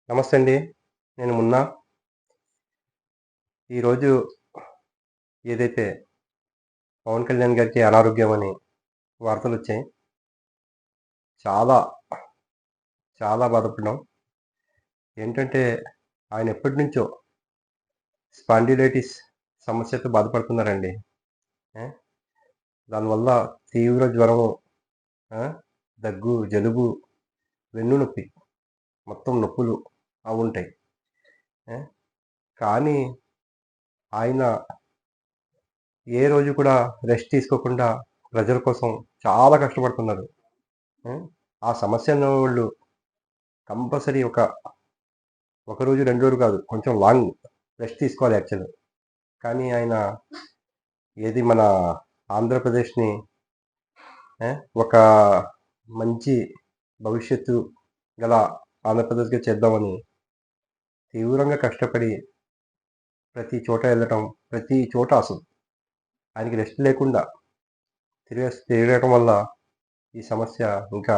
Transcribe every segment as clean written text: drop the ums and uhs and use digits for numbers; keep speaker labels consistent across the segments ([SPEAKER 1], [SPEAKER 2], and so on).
[SPEAKER 1] నమస్తే అండి. నేను మున్నా. ఈరోజు ఏదైతే పవన్ కళ్యాణ్ గారికి అనారోగ్యం అని వార్తలొచ్చాయి. చాలా, చాలా బాధపడ్డాం. ఏంటంటే ఆయన ఎప్పటినుంచో స్పాండిలైటిస్ సమస్యతో బాధపడుతున్నారండి. ఆ! దానివల్ల తీవ్ర జ్వరము, ఆ! దగ్గు, జలుబు, వెన్ను నొప్పి, మొత్తం నొప్పులు అవుంటాయి. ఆ! కానీ ఆయన ఏ రోజు కూడా రెస్ట్ తీసుకోకుండా ప్రజల కోసం చాలా కష్టపడుతున్నారు. ఆ! ఆ సమస్య ఉన్నవాళ్ళు కంపల్సరీ ఒక రోజు, 2 రోజులు కాదు. కొంచెం లాంగ్ రెస్ట్ తీసుకోవాలి యాక్చువల్‌గా. కానీ ఆయన ఏది మన ఆంధ్రప్రదేశ్‌ని ఆ! ఒక మంచి భవిష్యత్తు గల ఆంధ్రప్రదేశ్‌గా చేద్దామని తీవ్రంగా కష్టపడి ప్రతి చోట ఎళ్ళటం, ప్రతి చోట అసలు ఆయనకి రెస్ట్ లేకుండా తిరగటం వల్ల ఈ సమస్య ఇంకా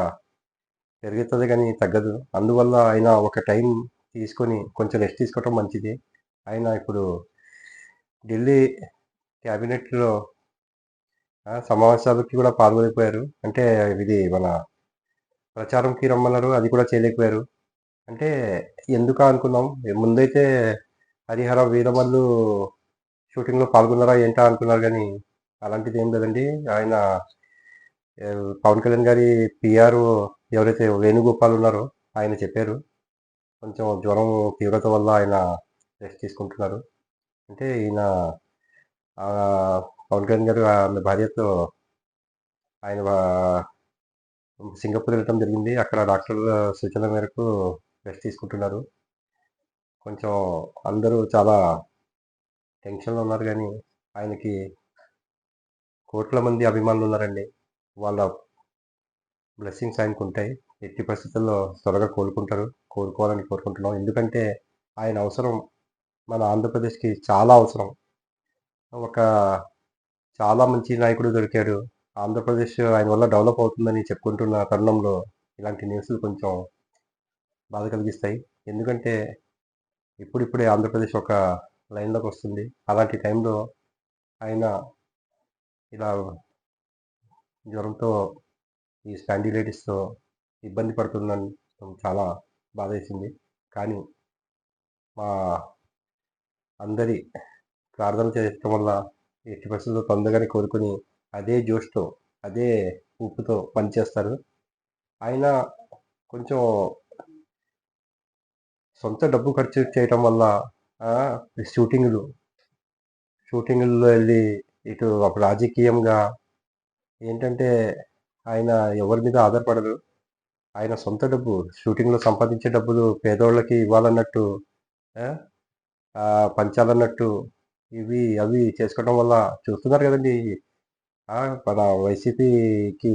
[SPEAKER 1] పెరుగుతది గానీ తగ్గదు. అందువల్ల ఆయన ఒక టైం తీసుకొని కొంచెం రెస్ట్ తీసుకోవటం మంచిది. ఆయన ఇప్పుడు ఢిల్లీ క్యాబినెట్‌లో సమావేశాలకి కూడా పాల్గొనలేకపోయారు. అంటే ఇది మన ప్రచారంకి రమ్మన్నారు. అది కూడా చేయలేకపోయారు. అంటే ఎందుకా అనుకున్నాం. ముందైతే 'హరిహర వీరమల్లు' షూటింగ్‌లో పాల్గొన్నారా ఏంటా అనుకున్నారు గానీ, అలాంటిదేం లేదండి. ఆయన పవన్ కళ్యాణ్ గారి పీఆర్‌ఓ ఎవరైతే వేణుగోపాల్ ఉన్నారో ఆయన చెప్పారు. కొంచెం జ్వరం తీవ్రత వల్ల ఆయన రెస్ట్ తీసుకుంటున్నారు. అంటే ఈయన పవన్ కళ్యాణ్ గారు ఆమె భార్యతో ఆయన సింగపూర్ వెళ్ళటం జరిగింది. అక్కడ డాక్టర్ల సూచనల మేరకు రెస్ట్ తీసుకుంటున్నారు. కొంచెం అందరూ చాలా టెన్షన్‌లో ఉన్నారు గానీ, ఆయనకి కోట్ల మంది అభిమానులున్నారండి. వాళ్ళ బ్లెస్సింగ్స్ ఆయనకుంటాయి. ఎట్టి పరిస్థితుల్లో త్వరగా కోలుకుంటారు. కోలుకోవాలని కోరుకుంటున్నాం. ఎందుకంటే ఆయన అవసరం మన ఆంధ్రప్రదేశ్‌కి చాలా అవసరం. ఒక చాలా మంచి నాయకుడు దొరికాడు. ఆంధ్రప్రదేశ్ ఆయన వల్ల డెవలప్ అవుతుందని చెప్పుకుంటున్న తరుణంలో ఇలాంటి న్యూస్‌లు కొంచెం బాధ కలిగిస్తాయి. ఎందుకంటే ఇప్పుడిప్పుడే ఆంధ్రప్రదేశ్ ఒక లైన్‌లోకొస్తుంది. అలాంటి టైంలో ఆయన ఇలా జ్వరంతో ఈ స్పాండిలైటిస్‌తో ఇబ్బంది పడుతుండడం చాలా బాధేసింది. కానీ మా అందరి ప్రార్థన చేయటం వల్ల ఎట్టి పరిస్థితుల్లో తొందరగానే కోలుకొని అదే జోష్‌తో, అదే ఊపుతో పనిచేస్తారు. ఆయన కొంచెం సొంత డబ్బు ఖర్చు చేయటం వల్ల ఈ షూటింగుల్లో ఎళ్లి ఇటు ఒక రాజకీయంగా ఏంటంటే ఆయన ఎవరి మీద ఆధారపడరు. ఆయన సొంత డబ్బు షూటింగ్‌లో సంపాదించే డబ్బులు పేదోళ్ళకి ఇవ్వాలన్నట్టు ఆ! పంచాలన్నట్టు అవి చేసుకోవడం వల్ల చూస్తున్నారు గదండీ! ఆ! మన వైసీపీకి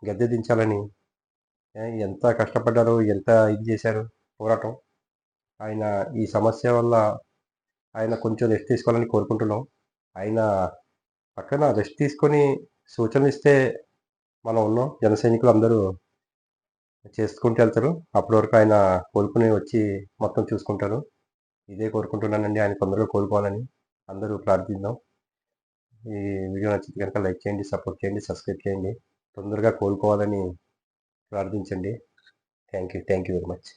[SPEAKER 1] గద్దె దించాలని ఎంత కష్టపడ్డారో, ఎంత ఇది జేశారు పోరాటం. ఆయన ఈ సమస్య వల్ల ఆయన కొంచెం రెస్ట్ తీసుకోవాలని కోరుకుంటున్నాం. ఆయన పక్కన రెస్ట్ తీసుకొని సూచనలిస్తే మనం ఉన్నాం. జన సైనికులందరూ చేసుకుంటూ ఎళ్తారు. అప్పటి వరకు ఆయన కోలుకొని వచ్చి మొత్తం చూసుకుంటారు. ఇదే కోరుకుంటున్నానండి. ఆయన తొందరగా కోలుకోవాలని. అందరూ ప్రార్థిద్దాం. ఈ వీడియో నచ్చితే గనక లైక్ చేయండి, సపోర్ట్ చేయండి, సబ్స్క్రైబ్ చేయండి. తొందరగా కోలుకోవాలని ప్రార్థించండి. Thank you. Thank you very much.